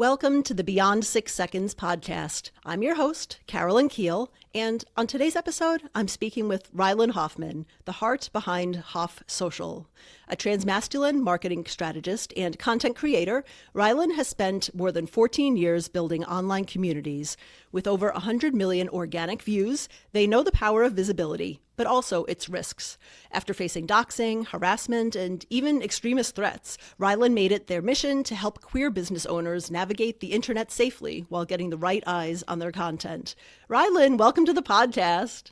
Welcome to the Beyond 6 Seconds podcast. I'm your host, Carolyn Keel, and on today's episode, I'm speaking with Rylan Hoffman, the heart behind Hoff Social. A transmasculine marketing strategist and content creator, Rylan has spent more than 14 years building online communities. With over 100 million organic views, they know the power of visibility, but also its risks. After facing doxxing, harassment, and even extremist threats, Rylan made it their mission to help queer business owners navigate the internet safely while getting the right eyes on their content. Rylan, welcome to the podcast.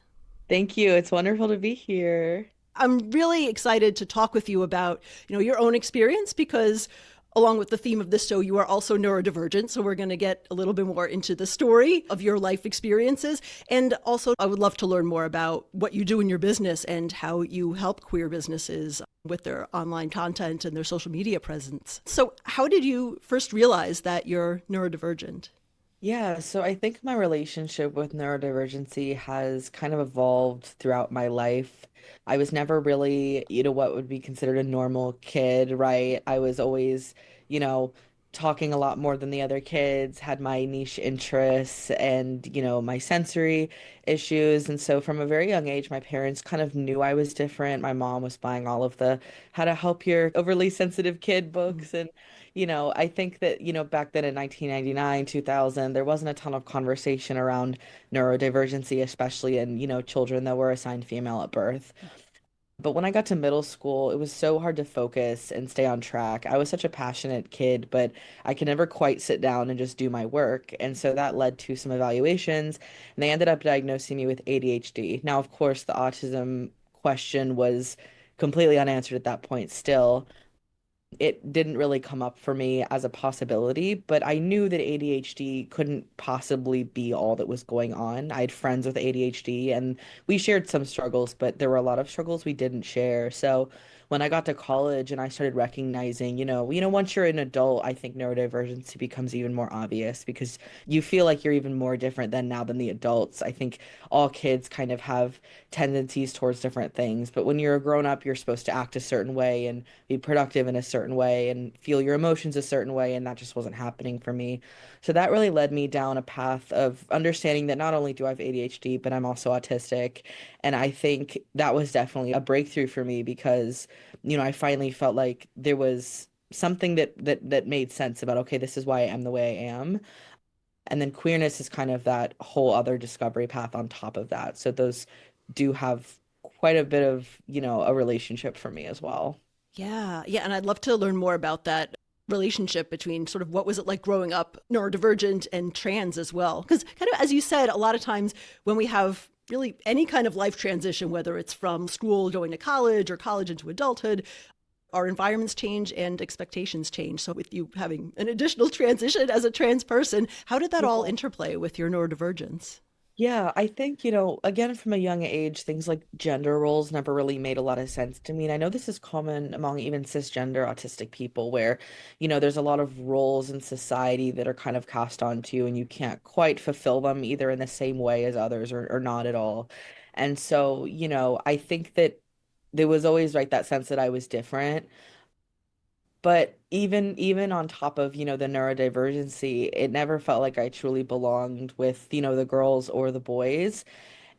Thank you. It's wonderful to be here. I'm really excited to talk with you about, your own experience because along with the theme of this show, you are also neurodivergent. So we're going to get a little bit more into the story of your life experiences. And also, I would love to learn more about what you do in your business and how you help queer businesses with their online content and their social media presence. So how did you first realize that you're neurodivergent? Yeah, so I think my relationship with neurodivergency has kind of evolved throughout my life. I was never really, what would be considered a normal kid, right? I was always, you know, talking a lot more than the other kids, had my niche interests and, my sensory issues. And so from a very young age, my parents kind of knew I was different. My mom was buying all of the How to Help Your Overly Sensitive Kid books and I think that, back then in 1999, 2000, there wasn't a ton of conversation around neurodivergency, especially in, children that were assigned female at birth. But when I got to middle school, it was so hard to focus and stay on track. I was such a passionate kid, but I could never quite sit down and just do my work. And so that led to some evaluations, and they ended up diagnosing me with ADHD. Now, of course, the autism question was completely unanswered at that point still. It didn't really come up for me as a possibility, but I knew that ADHD couldn't possibly be all that was going on. I had friends with ADHD and we shared some struggles, but there were a lot of struggles we didn't share. So when I got to college and I started recognizing, once you're an adult, I think neurodivergency becomes even more obvious because you feel like you're even more different than the adults. I think all kids kind of have tendencies towards different things, but when you're a grown up, you're supposed to act a certain way and be productive in a certain way and feel your emotions a certain way, and that just wasn't happening for me. So that really led me down a path of understanding that not only do I have ADHD, but I'm also autistic. And I think that was definitely a breakthrough for me because, I finally felt like there was something that made sense about, okay, this is why I am the way I am. And then queerness is kind of that whole other discovery path on top of that. So those do have quite a bit of, a relationship for me as well. Yeah, yeah, and I'd love to learn more about that relationship between sort of what was it like growing up neurodivergent and trans as well. Because kind of as you said, a lot of times when we have really any kind of life transition, whether it's from school going to college or college into adulthood, our environments change and expectations change. So with you having an additional transition as a trans person, how did that all interplay with your neurodivergence? Yeah, I think, again, from a young age, things like gender roles never really made a lot of sense to me. And I know this is common among even cisgender autistic people where, there's a lot of roles in society that are kind of cast onto you and you can't quite fulfill them either in the same way as others or not at all. And so, I think that there was always right that sense that I was different. But even on top of, the neurodivergency, it never felt like I truly belonged with, the girls or the boys.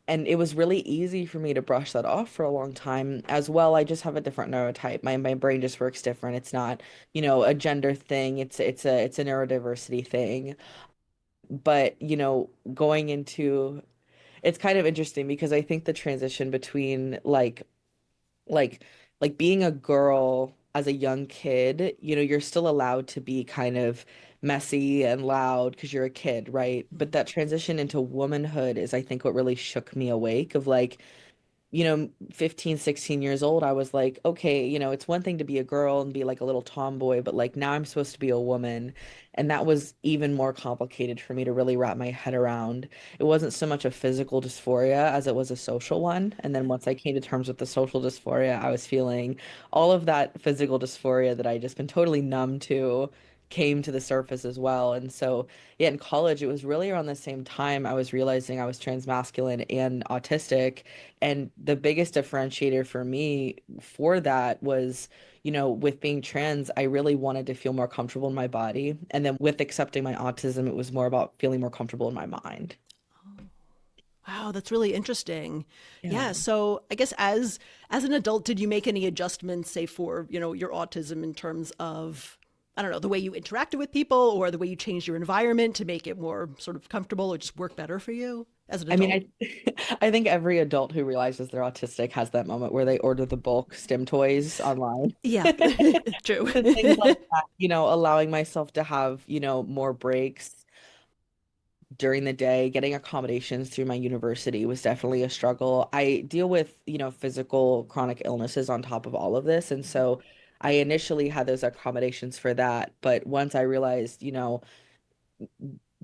And it was really easy for me to brush that off for a long time. As well, I just have a different neurotype. My brain just works different. It's not, a gender thing. It's a neurodiversity thing. But, going into it's kind of interesting because I think the transition between like being a girl as a young kid, you're still allowed to be kind of messy and loud because you're a kid, right? But that transition into womanhood is, I think, what really shook me awake of like, 15, 16 years old, I was like, okay, it's one thing to be a girl and be like a little tomboy, but like now I'm supposed to be a woman. And that was even more complicated for me to really wrap my head around. It wasn't so much a physical dysphoria as it was a social one. And then once I came to terms with the social dysphoria, I was feeling all of that physical dysphoria that I just been totally numb to came to the surface as well. And so, yeah, in college, it was really around the same time I was realizing I was transmasculine and autistic. And the biggest differentiator for me for that was, with being trans, I really wanted to feel more comfortable in my body. And then with accepting my autism, it was more about feeling more comfortable in my mind. Wow, that's really interesting. Yeah. Yeah, so I guess as an adult, did you make any adjustments, say for, your autism in terms of, I don't know, the way you interacted with people or the way you changed your environment to make it more sort of comfortable or just work better for you as an I mean, adult? I think every adult who realizes they're autistic has that moment where they order the bulk stim toys online. Yeah, true. And things like that, allowing myself to have, more breaks during the day, getting accommodations through my university was definitely a struggle. I deal with, physical chronic illnesses on top of all of this. And so I initially had those accommodations for that. But once I realized,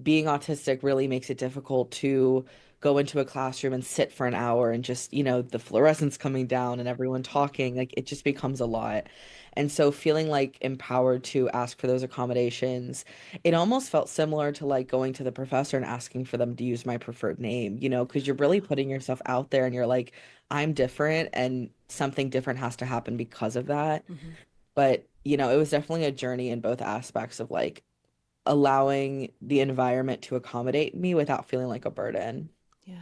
being autistic really makes it difficult to go into a classroom and sit for an hour and just, the fluorescence coming down and everyone talking, like it just becomes a lot. And so feeling like empowered to ask for those accommodations, it almost felt similar to like going to the professor and asking for them to use my preferred name, because you're really putting yourself out there and you're like, I'm different and something different has to happen because of that. Mhm. But, it was definitely a journey in both aspects of like allowing the environment to accommodate me without feeling like a burden. Yeah.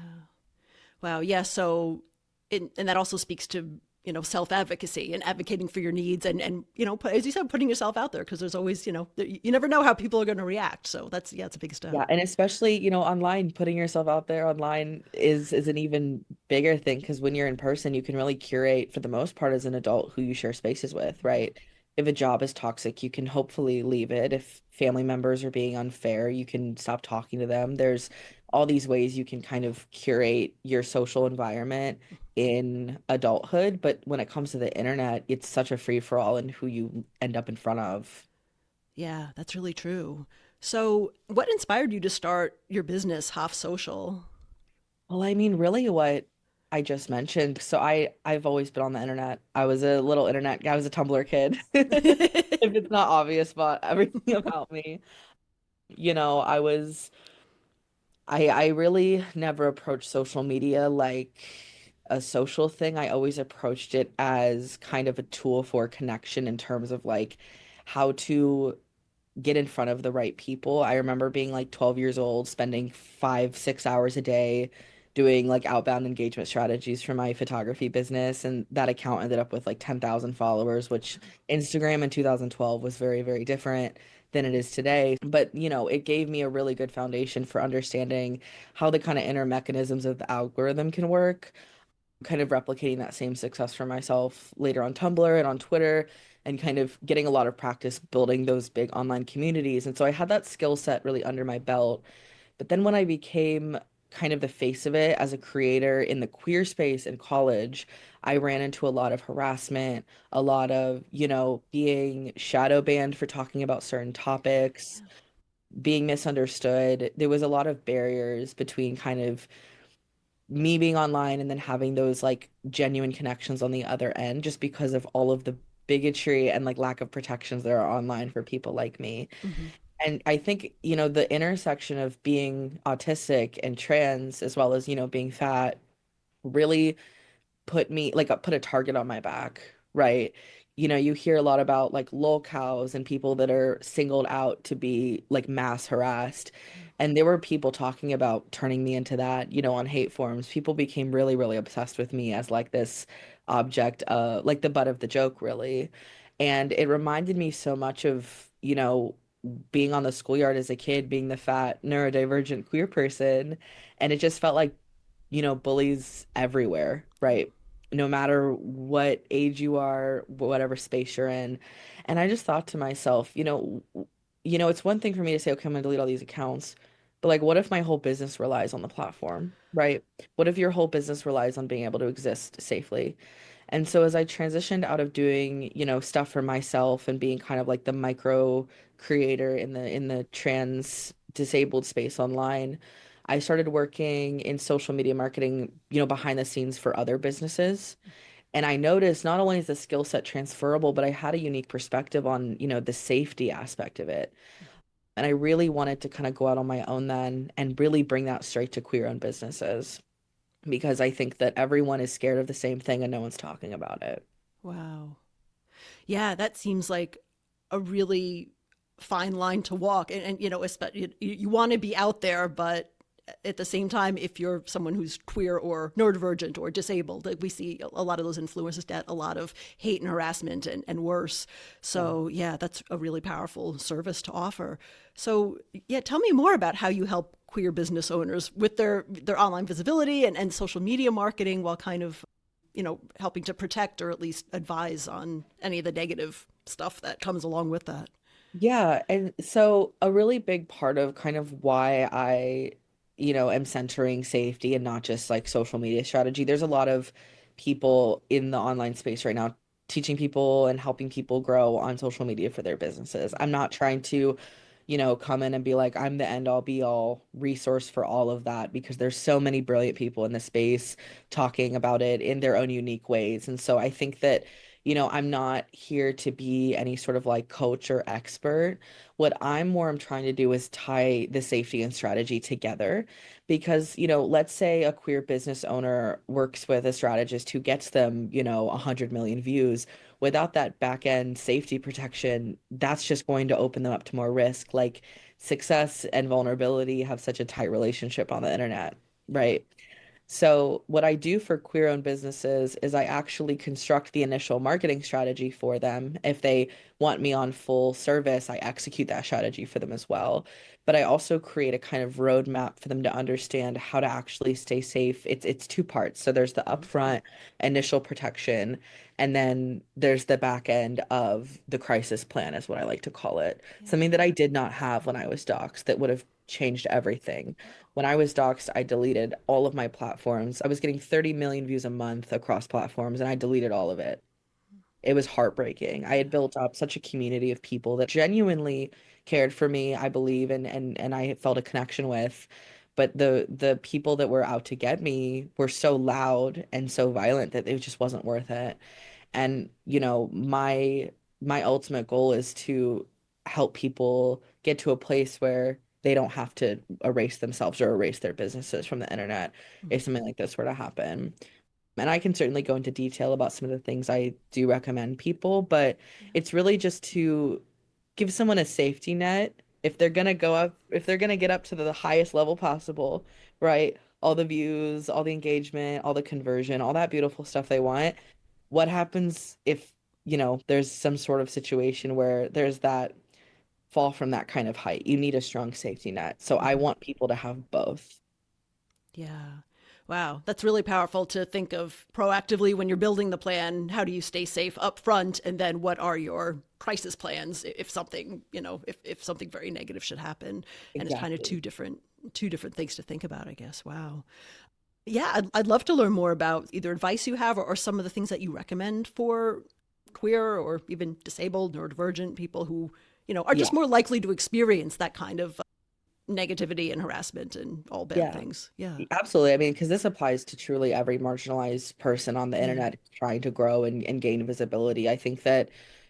Wow. Yeah. So, and that also speaks to, self advocacy and advocating for your needs and, as you said, putting yourself out there because there's always, you never know how people are going to react. So yeah, it's a big step. Yeah, and especially, online, putting yourself out there online is an even bigger thing because when you're in person, you can really curate for the most part as an adult who you share spaces with, right? If a job is toxic, you can hopefully leave it. If family members are being unfair, you can stop talking to them. There's all these ways you can kind of curate your social environment in adulthood, but when it comes to the internet, it's such a free for all in who you end up in front of. Yeah, that's really true. So, what inspired you to start your business, Hoff Social? Well, I mean, really what I just mentioned. So I've always been on the internet. I was a little internet guy. I was a Tumblr kid. If it's not obvious about everything about me. I was I really never approached social media like a social thing. I always approached it as kind of a tool for connection in terms of like how to get in front of the right people. I remember being like 12 years old, spending 5, 6 hours a day doing like outbound engagement strategies for my photography business. And that account ended up with like 10,000 followers, which Instagram in 2012 was very, very different than it is today. But, it gave me a really good foundation for understanding how the kind of inner mechanisms of the algorithm can work, kind of replicating that same success for myself later on Tumblr and on Twitter and kind of getting a lot of practice building those big online communities. And so I had that skill set really under my belt. But then when I became kind of the face of it as a creator in the queer space in college, I ran into a lot of harassment, a lot of, being shadow banned for talking about certain topics, being misunderstood. There was a lot of barriers between kind of me being online and then having those like genuine connections on the other end just because of all of the bigotry and like lack of protections that are online for people like me. Hmm. And I think, the intersection of being autistic and trans as well as, being fat really put me like put a target on my back, right? You hear a lot about like lol cows and people that are singled out to be like mass harassed. And there were people talking about turning me into that, on hate forums. People became really, really obsessed with me as like this object, like the butt of the joke, really. And it reminded me so much of, being on the schoolyard as a kid, being the fat, neurodivergent queer person. And it just felt like bullies everywhere, right? No matter what age you are, whatever space you're in. And I just thought to myself, it's one thing for me to say, okay, I'm gonna delete all these accounts, but like, what if my whole business relies on the platform, right? What if your whole business relies on being able to exist safely? And so as I transitioned out of doing, stuff for myself and being kind of like the micro creator in the trans disabled space online, I started working in social media marketing, behind the scenes for other businesses. And I noticed not only is the skill set transferable, but I had a unique perspective on, the safety aspect of it. And I really wanted to kind of go out on my own then and really bring that straight to queer-owned businesses because I think that everyone is scared of the same thing and no one's talking about it. Wow. Yeah, that seems like a really fine line to walk. And especially you want to be out there, but at the same time, if you're someone who's queer or neurodivergent or disabled, like we see a lot of those influences that a lot of hate and harassment and worse. Yeah. So yeah, that's a really powerful service to offer. So yeah, tell me more about how you help queer business owners with their online visibility and social media marketing while kind of helping to protect or at least advise on any of the negative stuff that comes along with that. Yeah, and so a really big part of kind of why I, am centering safety and not just like social media strategy. There's a lot of people in the online space right now teaching people and helping people grow on social media for their businesses. I'm not trying to, come in and be like, I'm the end all be all resource for all of that because there's so many brilliant people in the space talking about it in their own unique ways. And so I think that I'm not here to be any sort of like coach or expert. What I'm trying to do is tie the safety and strategy together because, let's say a queer business owner works with a strategist who gets them, 100 million views. Without that back end safety protection, that's just going to open them up to more risk. Like success and vulnerability have such a tight relationship on the internet, right? So, what I do for queer-owned businesses is I actually construct the initial marketing strategy for them. If they want me on full service, I execute that strategy for them as well. But I also create a kind of roadmap for them to understand how to actually stay safe. It's two parts. So there's the upfront initial protection, and then there's the back end of the crisis plan, is what I like to call it. Something that I did not have when I was doxxed that would have changed everything. When I was doxxed, I deleted all of my platforms. I was getting 30 million views a month across platforms, and I deleted all of it. It was heartbreaking. I had built up such a community of people that genuinely cared for me, I believe, and I felt a connection with. But the people that were out to get me were so loud and so violent that it just wasn't worth it. And, my ultimate goal is to help people get to a place where they don't have to erase themselves or erase their businesses from the internet if something like this were to happen. And I can certainly go into detail about some of the things I do recommend people, but it's really just to give someone a safety net if they're gonna go up, if they're gonna get up to the highest level possible, right? All the views, all the engagement, all the conversion, all that beautiful stuff they want. What happens if, there's some sort of situation where there's that fall from that kind of height? You need a strong safety net. So I want people to have both. Yeah. Wow. That's really powerful to think of proactively when you're building the plan. How do you stay safe up front? And then what are your crisis plans if something, if something very negative should happen? And it's kind of Exactly. two different things to think about, I guess. Wow. Yeah, I'd love to learn more about either advice you have or some of the things that you recommend for queer or even disabled, neurodivergent people who, are Yeah. just more likely to experience that kind of negativity and harassment and all bad Yeah. things. Yeah. Absolutely. I mean, because this applies to truly every marginalized person on the Yeah. internet trying to grow and gain visibility. I think that,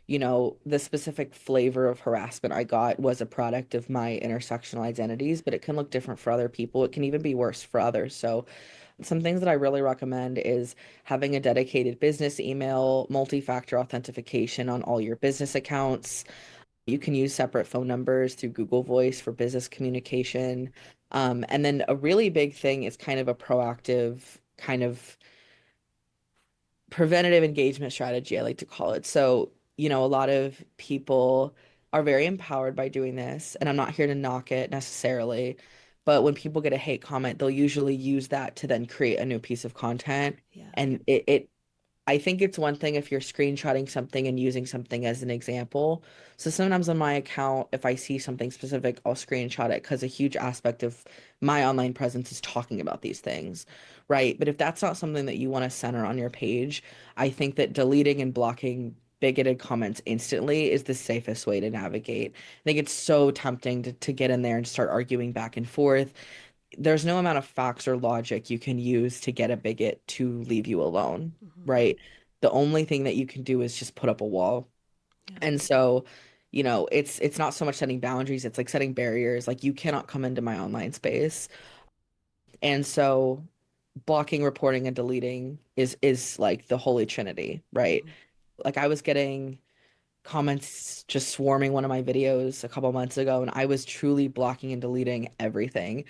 the specific flavor of harassment I got was a product of my intersectional identities, but it can look different for other people. It can even be worse for others. So, some things that I really recommend is having a dedicated business email, multi-factor authentication on all your business accounts. You can use separate phone numbers through Google Voice for business communication. And then a really big thing is kind of a proactive, kind of preventative engagement strategy, I like to call it. So, a lot of people are very empowered by doing this, and I'm not here to knock it necessarily. But when people get a hate comment, they'll usually use that to then create a new piece of content. Yeah. And it I think it's one thing if you're screenshotting something and using something as an example. So sometimes on my account, if I see something specific, I'll screenshot it because a huge aspect of my online presence is talking about these things, right? But if that's not something that you want to center on your page, I think that deleting and blocking bigoted comments instantly is the safest way to navigate. I think it's so tempting to get in there and start arguing back and forth. There's no amount of facts or logic you can use to get a bigot to leave you alone, Hmm. right? the only thing that you can do is just put up a wall. Yeah. And so, it's not so much setting boundaries, it's like setting barriers. Like you cannot come into my online space. And so blocking, reporting, and deleting is like the holy trinity, right? Mhm. Like I was getting comments just swarming one of my videos a couple months ago, and I was truly blocking and deleting everything.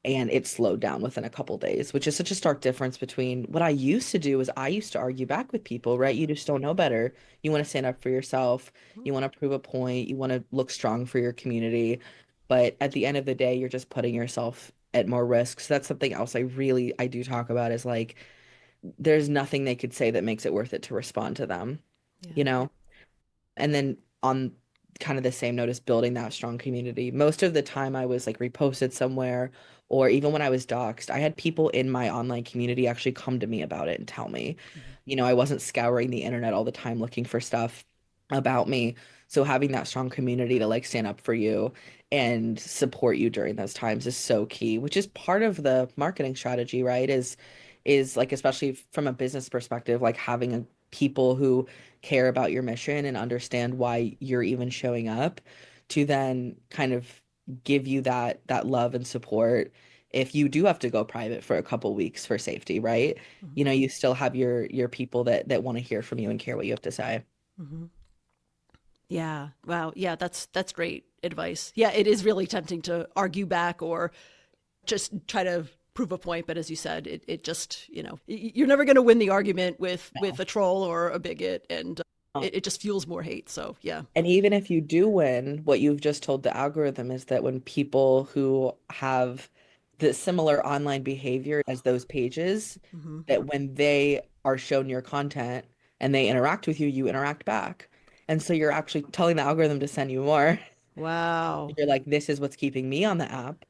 And it slowed down within a couple days, which is such a stark difference between what I used to do is I used to argue back with people, right? You just don't know better. You want to stand up for yourself. Mhm. You want to prove a point. You want to look strong for your community. But at the end of the day, you're just putting yourself at more risk. So that's something else I do talk about is like there's nothing they could say that makes it worth it to respond to them, Yeah. you know? And then on kind of the same note as building that strong community, most of the time I was like reposted somewhere, or even when I was doxxed, I had people in my online community actually come to me about it and tell me. Mhm. I wasn't scouring the internet all the time looking for stuff about me. So having that strong community to like stand up for you and support you during those times is so key, which is part of the marketing strategy, right? Is like especially from a business perspective, like having people who care about your mission and understand why you're even showing up to then kind of give you that love and support if you do have to go private for a couple weeks for safety, right? Mhm. You still have your people that want to hear from you and care what you have to say. Mhm. Yeah. Wow. Yeah, that's great advice. Yeah, it is really tempting to argue back or just try to prove a point, but as you said, it just, you're never going to win the argument with a troll or a bigot, and it just fuels more hate. So, yeah. And even if you do win, what you've just told the algorithm is that when people who have the similar online behavior as those pages, Hmm. that when they are shown your content and they interact with you, you interact back. And so you're actually telling the algorithm to send you more. Wow. You're like, this is what's keeping me on the app.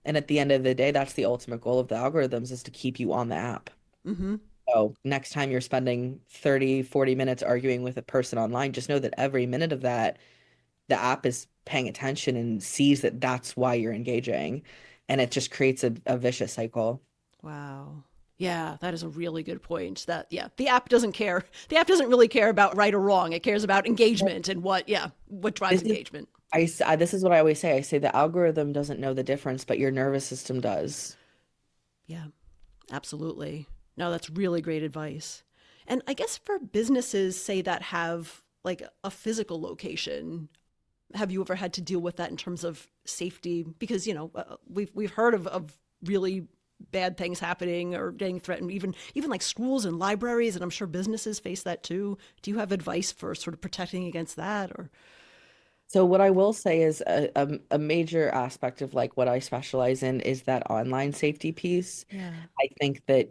And at the end of the day, that's the ultimate goal of the algorithms is to keep you on the app. Hmm. So next time you're spending 30, 40 minutes arguing with a person online, just know that every minute of that the app is paying attention and sees that that's why you're engaging. And it just creates a vicious cycle. Wow. Yeah, that is a really good point. That, yeah, the app doesn't care. The app doesn't really care about right or wrong. It cares about engagement and what drives This is engagement. this is what I always say. I say the algorithm doesn't know the difference, but your nervous system does. Yeah, absolutely. No, that's really great advice. And I guess for businesses, say that have like a physical location, have you ever had to deal with that in terms of safety? Because we've heard of really bad things happening or getting threatened, even like schools and libraries, and I'm sure businesses face that too. Do you have advice for sort of protecting against that? Or So what I will say is a major aspect of like what I specialize in is that online safety piece. yeah, I think that,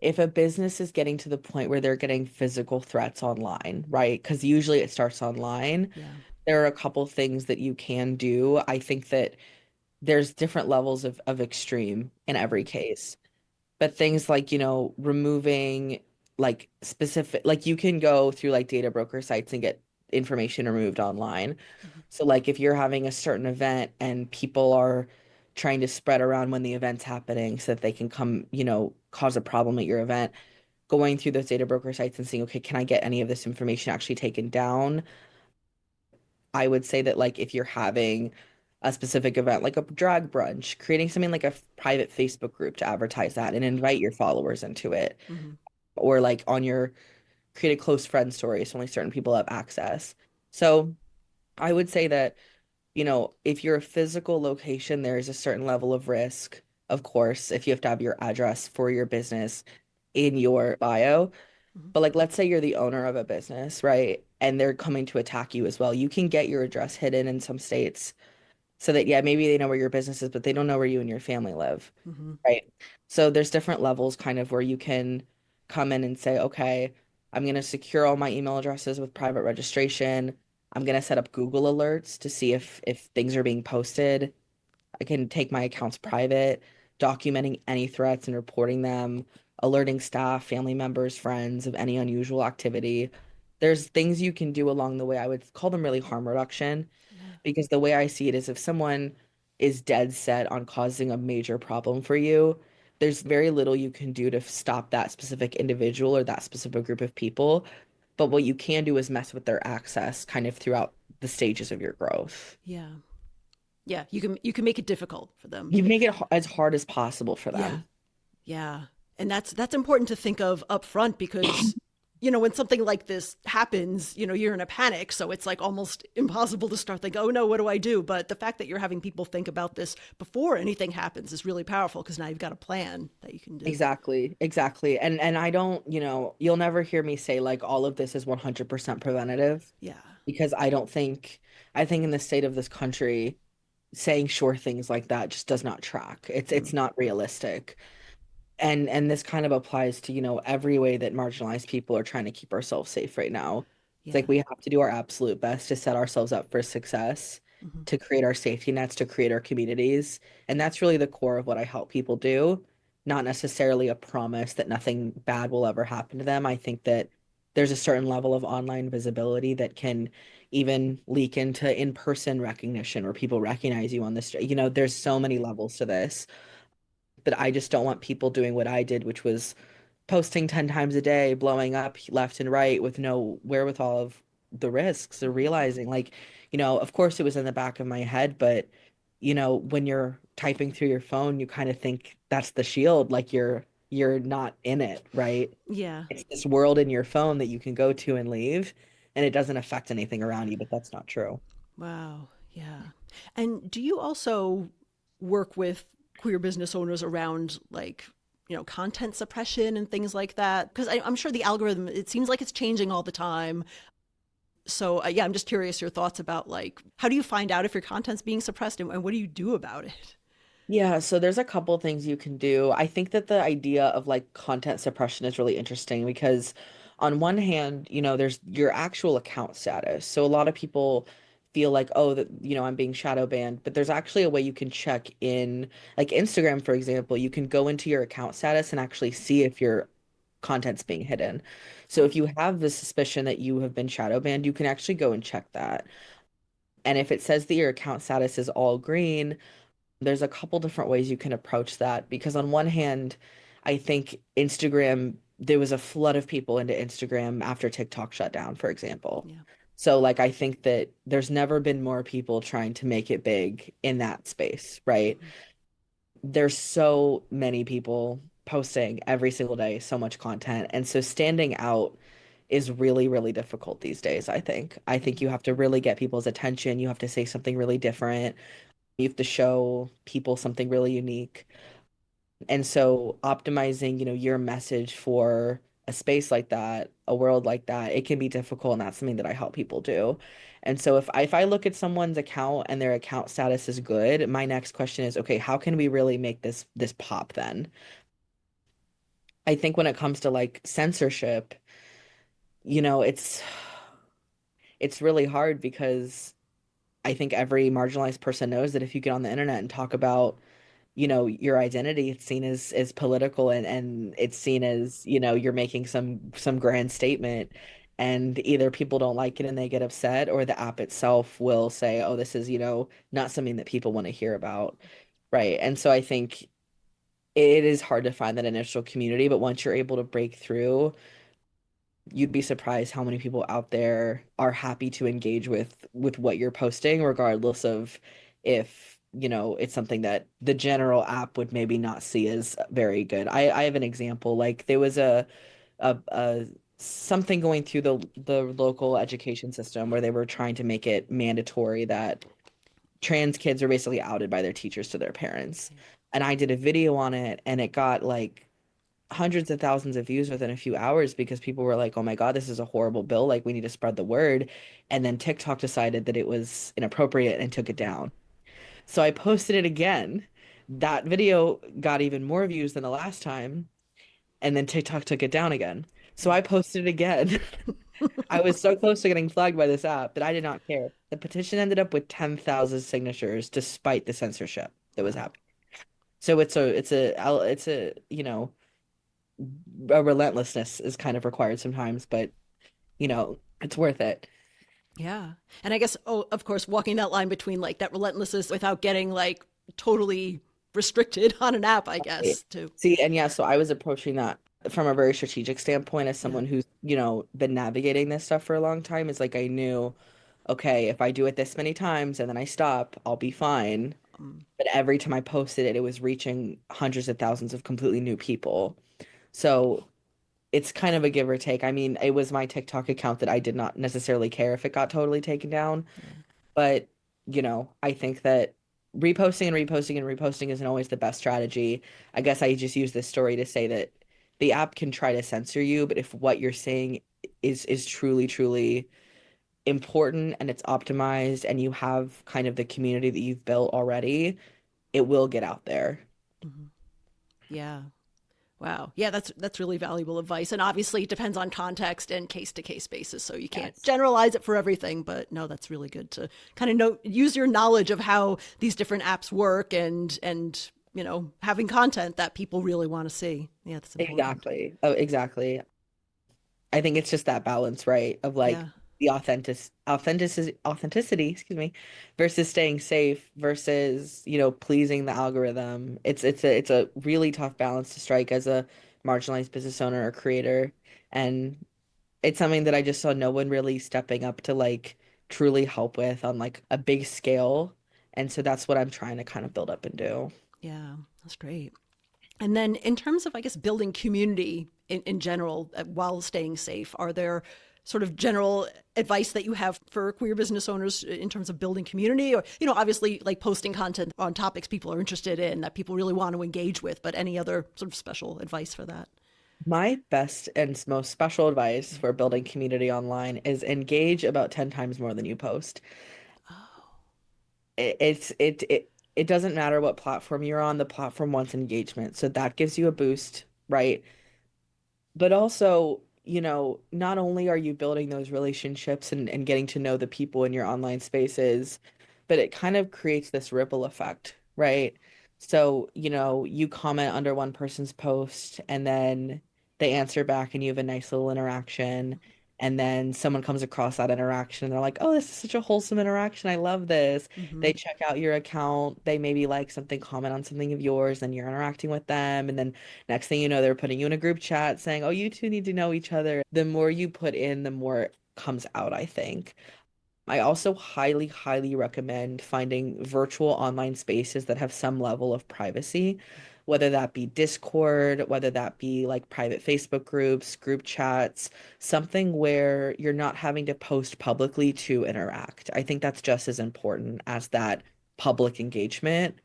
if a business is getting to the point where they're getting physical threats online, right? Because usually it starts online. yeah, There are a couple things that you can do. I think that there's different levels of extreme in every case. But things like, removing like specific, like you can go through like data broker sites and get information removed online. mm-hmm, So like if you're having a certain event and people are trying to spread around when the event's happening so that they can come, cause a problem at your event, going through those data broker sites and seeing, okay, can I get any of this information actually taken down? I would say that like if you're having a specific event like a drag brunch, creating something like a private Facebook group to advertise that and invite your followers into it. mm-hmm, Or like on your create a close friend story so only certain people have access. So I would say that, if you're a physical location, there is a certain level of risk, of course, if you have to have your address for your business in your bio. mm-hmm, But like, let's say you're the owner of a business, right? And they're coming to attack you as well. You can get your address hidden in some states so that, yeah, maybe they know where your business is, but they don't know where you and your family live, mm-hmm, right? So there's different levels kind of where you can come in and say, okay, I'm going to secure all my email addresses with private registration. I'm going to set up Google alerts to see if things are being posted. I can take my accounts private, documenting any threats and reporting them, alerting staff, family members, friends of any unusual activity. There's things you can do along the way. I would call them really harm reduction yeah, because the way I see it is if someone is dead set on causing a major problem for you, there's very little you can do to stop that specific individual or that specific group of people. But what you can do is mess with their access kind of throughout the stages of your growth. Yeah. Yeah, you can make it difficult for them. You make it as hard as possible for Yeah. them. Yeah. And that's important to think of up front because when something like this happens, you're in a panic, so it's like almost impossible to start thinking, "Oh no, what do I do?" But the fact that you're having people think about this before anything happens is really powerful because now you've got a plan that you can do. Exactly, exactly. And I don't, you'll never hear me say like all of this is 100% preventative Yeah. because I think in the state of this country, saying sure things like that just does not track. It's Mm. not realistic. And this kind of applies to, every way that marginalized people are trying to keep ourselves safe right now. It's like Yeah. we have to do our absolute best to set ourselves up for success, Hmm. to create our safety nets, to create our communities. And that's really the core of what I help people do, not necessarily a promise that nothing bad will ever happen to them. I think that there's a certain level of online visibility that can even leak into in-person recognition where people recognize you on the street. There's so many levels to this. But I just don't want people doing what I did, which was posting 10 times a day, blowing up left and right with no wherewithal of the risks or realizing like, of course it was in the back of my head, but when you're typing through your phone, you kind of think that's the shield, like you're not in it, right? Yeah. It's this world in your phone that you can go to and leave, and it doesn't affect anything around you, but that's not true. Wow. Yeah. And do you also work with queer business owners around like, content suppression and things like that? Because I'm sure the algorithm, it seems like it's changing all the time. So, yeah, I'm just curious your thoughts about like, how do you find out if your content's being suppressed and what do you do about it? Yeah, so there's a couple things you can do. I think that the idea of like content suppression is really interesting because on one hand, there's your actual account status. So a lot of people feel like, oh, that, I'm being shadow banned, but there's actually a way you can check in, like Instagram, for example, you can go into your account status and actually see if your content's being hidden. So if you have the suspicion that you have been shadow banned, you can actually go and check that. And if it says that your account status is all green, there's a couple different ways you can approach that because on one hand, I think Instagram, there was a flood of people into Instagram after TikTok shut down, for example. Yeah. So like I think that there's never been more people trying to make it big in that space, right? Mhm. There's so many people posting every single day, so much content. And so standing out is really, really difficult these days, I think. I think Mhm. you have to really get people's attention. You have to say something really different. You have to show people something really unique. And so optimizing, your message for a space like that, a world like that, it can be difficult and that's something that I help people do. And so if I look at someone's account and their account status is good, my next question is, okay, how can we really make this pop then? I think when it comes to like censorship, it's really hard because I think every marginalized person knows that if you get on the internet and talk about your identity, it's seen as political and it's seen as, you're making some grand statement and either people don't like it and they get upset or the app itself will say, oh, this is, not something that people want to hear about. Right. And so I think it is hard to find that initial community, but once you're able to break through, you'd be surprised how many people out there are happy to engage with what you're posting, regardless of if, it's something that the general app would maybe not see as very good. I have an example. Like there was a something going through the local education system where they were trying to make it mandatory that trans kids are basically outed by their teachers to their parents. And I did a video on it and it got like hundreds of thousands of views within a few hours because people were like, "Oh my God, this is a horrible bill. Like, we need to spread the word." And then TikTok decided that it was inappropriate and took it down. So I posted it again. That video got even more views than the last time, and then TikTok took it down again. So I posted it again. I was so close to getting flagged by this app that I did not care. The petition ended up with 10,000 signatures despite the censorship that was Wow. happening. So a relentlessness is kind of required sometimes, but it's worth it. Yeah. And I guess, oh, of course, walking that line between like that relentlessness without getting like totally restricted on an app, I Right. guess, too. See, and yeah, so I was approaching that from a very strategic standpoint as Yeah. someone who's, been navigating this stuff for a long time. Is like I knew, okay, if I do it this many times and then I stop, I'll be fine. Um, But every time I posted it, it was reaching hundreds of thousands of completely new people. So it's kind of a give or take. I mean, it was my TikTok account that I did not necessarily care if it got totally taken down. yeah. But, I think that reposting and reposting and reposting isn't always the best strategy. I guess I just use this story to say that the app can try to censor you, but if what you're saying is truly, truly important and it's optimized and you have kind of the community that you've built already, it will get out there. Hmm. Yeah. Wow. Yeah, that's really valuable advice. And obviously it depends on context and case to case basis. So you can't Yes. generalize it for everything, but no, that's really good to kind of know use your knowledge of how these different apps work and having content that people really want to see. Yeah, that's important. Exactly. Oh, exactly. I think it's just that balance, right? Of like Yeah. the authenticity, excuse me, versus staying safe versus, pleasing the algorithm. It's a really tough balance to strike as a marginalized business owner or creator. And it's something that I just saw no one really stepping up to like truly help with on like a big scale. And so that's what I'm trying to kind of build up and do. Yeah, that's great. And then, in terms of, I guess, building community in general while staying safe, are there sort of general advice that you have for queer business owners in terms of building community? Or, obviously, like posting content on topics people are interested in that people really want to engage with, but any other sort of special advice for that? My best and most special advice for building community online is engage about 10 times more than you post. Oh, It doesn't matter what platform you're on, the platform wants engagement. So that gives you a boost, right? But also, not only are you building those relationships and getting to know the people in your online spaces, but it kind of creates this ripple effect, right? So, you comment under one person's post and then they answer back and you have a nice little interaction. And then someone comes across that interaction and they're like, oh, this is such a wholesome interaction. I love this. mm-hmm. They check out your account. They maybe like something, comment on something of yours, then you're interacting with them. And then next thing you know, they're putting you in a group chat saying, oh, you two need to know each other. The more you put in, the more it comes out, I think. I also highly, highly recommend finding virtual online spaces that have some level of privacy, whether that be Discord, whether that be like private Facebook groups, group chats, something where you're not having to post publicly to interact. I think that's just as important as that public engagement.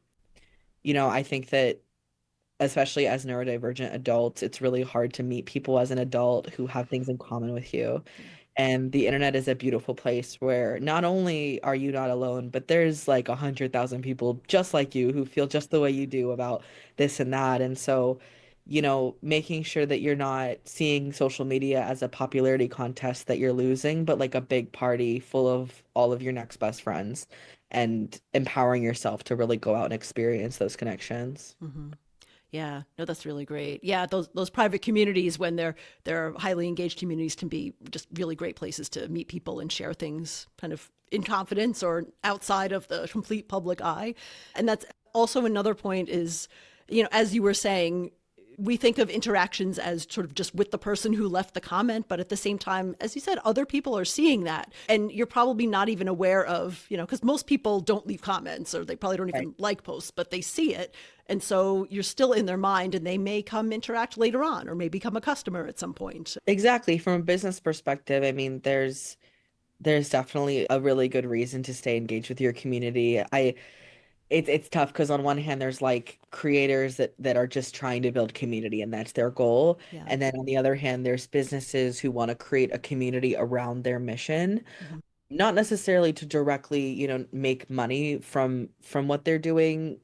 I think that especially as neurodivergent adults, it's really hard to meet people as an adult who have things in common with you. Yeah. And the internet is a beautiful place where not only are you not alone, but there's like 100,000 people just like you who feel just the way you do about this and that. And so, making sure that you're not seeing social media as a popularity contest that you're losing, but like a big party full of all of your next best friends and empowering yourself to really go out and experience those connections. Mm-hmm. Yeah, no, that's really great. Yeah, those private communities, when they're highly engaged communities, can be just really great places to meet people and share things kind of in confidence or outside of the complete public eye. And that's also another point is, as you were saying, we think of interactions as sort of just with the person who left the comment, but at the same time, as you said, other people are seeing that. And you're probably not even aware of, because most people don't leave comments or they probably don't Right. even like posts, but they see it. And so you're still in their mind and they may come interact later on or may become a customer at some point. Exactly. From a business perspective, I mean, there's definitely a really good reason to stay engaged with your community. It's tough because on one hand there's like creators that are just trying to build community and that's their goal. Yeah. And then on the other hand, there's businesses who want to create a community around their mission, Mm-hmm. not necessarily to directly, make money from what they're doing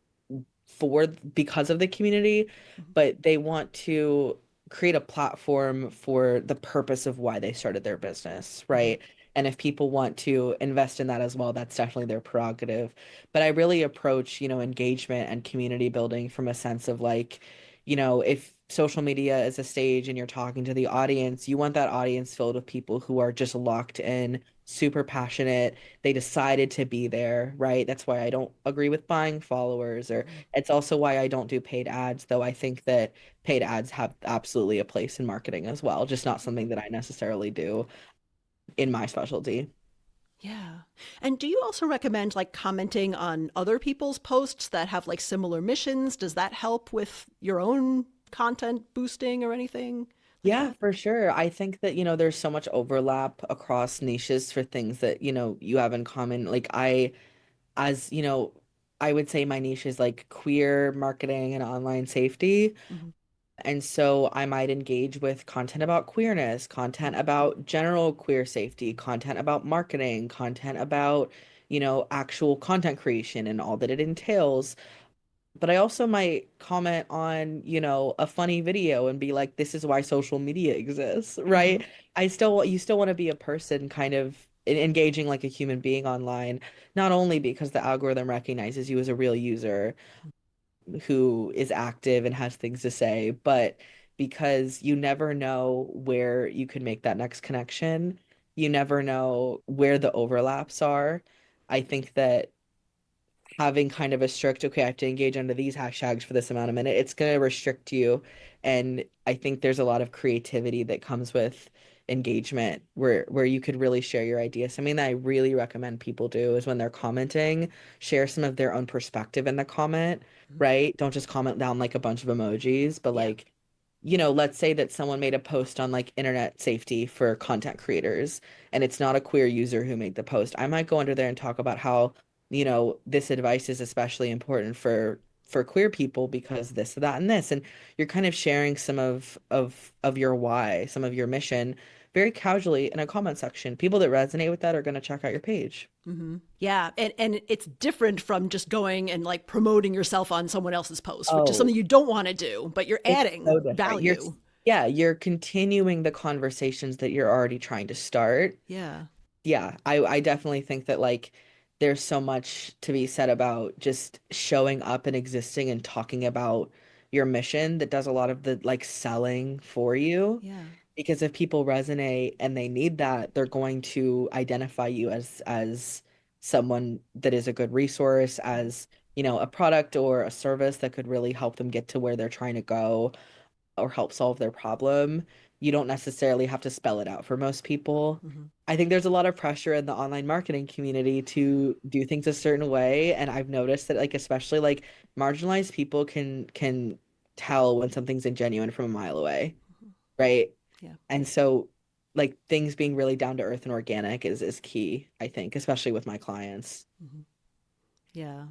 for because of the community, Mm-hmm. but they want to create a platform for the purpose of why they started their business, Mm-hmm. right? And if people want to invest in that as well, that's definitely their prerogative. But I really approach, engagement and community building from a sense of like, if social media is a stage and you're talking to the audience, you want that audience filled with people who are just locked in super passionate. They decided to be there, right? That's why I don't agree with buying followers, or Mhm. it's also why I don't do paid ads, though I think that paid ads have absolutely a place in marketing as well, just not something that I necessarily do in my specialty. Yeah. And do you also recommend like commenting on other people's posts that have like similar missions? Does that help with your own content boosting or anything like Yeah, that? for sure. I think that, there's so much overlap across niches for things that, you have in common. Like as, I would say my niche is like queer marketing and online safety. Hmm. And so I might engage with content about queerness, content about general queer safety, content about marketing, content about, actual content creation and all that it entails. But I also might comment on, a funny video and be like, this is why social media exists, Hmm. right? You still want to be a person kind of engaging like a human being online, not only because the algorithm recognizes you as a real user who is active and has things to say, but because you never know where you could make that next connection. You never know where the overlaps are. I think that having kind of a strict, okay, I have to engage under these hashtags for this amount of minute, it's going to restrict you. And I think there's a lot of creativity that comes with engagement where you could really share your ideas. Something that I really recommend people do is when they're commenting, share some of their own perspective in the comment, right? Don't just comment down like a bunch of emojis, but Yeah. like, let's say that someone made a post on like internet safety for content creators, and it's not a queer user who made the post. I might go under there and talk about how this advice is especially important for queer people because this, that, and this. And you're kind of sharing some of your why, some of your mission very casually in a comment section. People that resonate with that are going to check out your page. Hmm. Yeah, and it's different from just going and like promoting yourself on someone else's post, which is Oh, something you don't want to do, but you're it's adding so different. value. Yeah, you're continuing the conversations that you're already trying to start. Yeah. Yeah, I definitely think that like there's so much to be said about just showing up and existing and talking about your mission that does a lot of the like selling for you. Yeah. Because if people resonate and they need that, they're going to identify you as someone that is a good resource, as, a product or a service that could really help them get to where they're trying to go or help solve their problem. You don't necessarily have to spell it out for most people. Hmm. I think there's a lot of pressure in the online marketing community to do things a certain way, and I've noticed that like especially like marginalized people can tell when something's ingenuine from a mile away, right? Yeah. And so like things being really down to earth and organic is key, I think, especially with my clients. Hmm. Yeah.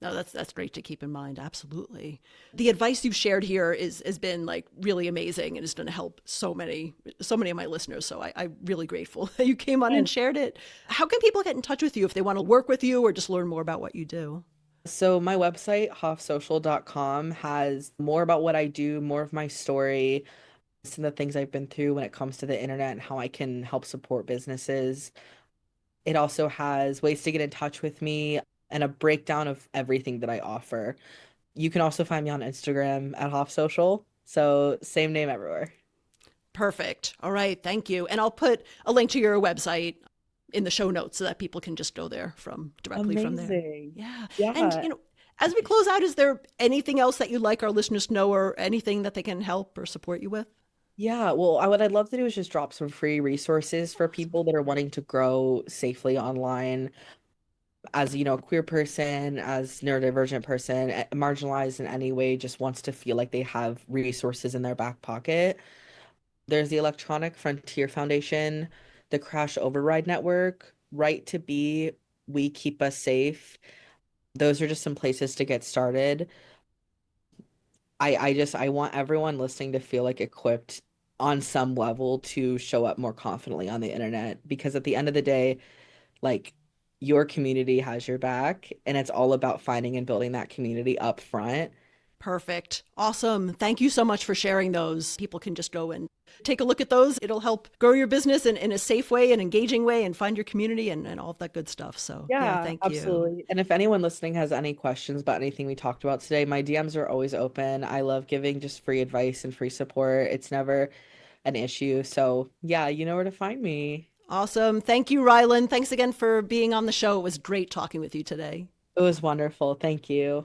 No, that's great to keep in mind. Absolutely. The advice you've shared here is has been like really amazing and is going to help so many of my listeners. So I'm really grateful that you came on and shared it. How can people get in touch with you if they want to work with you or just learn more about what you do? So my website, hoffsocial.com, has more about what I do, more of my story, some of the things I've been through when it comes to the internet and how I can help support businesses. It also has ways to get in touch with me and a breakdown of everything that I offer. You can also find me on Instagram at Hoff Social. So same name everywhere. Perfect. All right. Thank you. And I'll put a link to your website in the show notes so that people can just go there from directly from there. Amazing. Yeah. And, Yeah. as we close out, is there anything else that you'd like our listeners to know or anything that they can help or support you with? Yeah, well, what I'd love to do is just drop some free resources for Awesome. people that are wanting to grow safely online as, a queer person, as neurodivergent person, marginalized in any way, just wants to feel like they have resources in their back pocket. There's the Electronic Frontier Foundation, the Crash Override Network, Right to Be, We Keep Us Safe. Those are just some places to get started. I want everyone listening to feel like equipped on some level to show up more confidently on the internet because at the end of the day, like your community has your back and it's all about finding and building that community up front. Perfect. Awesome. Thank you so much for sharing those. People can just go and take a look at those. It'll help grow your business in a safe way, an engaging way, and find your community and all of that good stuff. So, yeah, Yeah, thank you. absolutely. And if anyone listening has any questions about anything we talked about today, my DMs are always open. I love giving just free advice and free support. It's never an issue. So, yeah, you know where to find me. Awesome. Thank you, Rylan. Thanks again for being on the show. It was great talking with you today. It was wonderful. Thank you.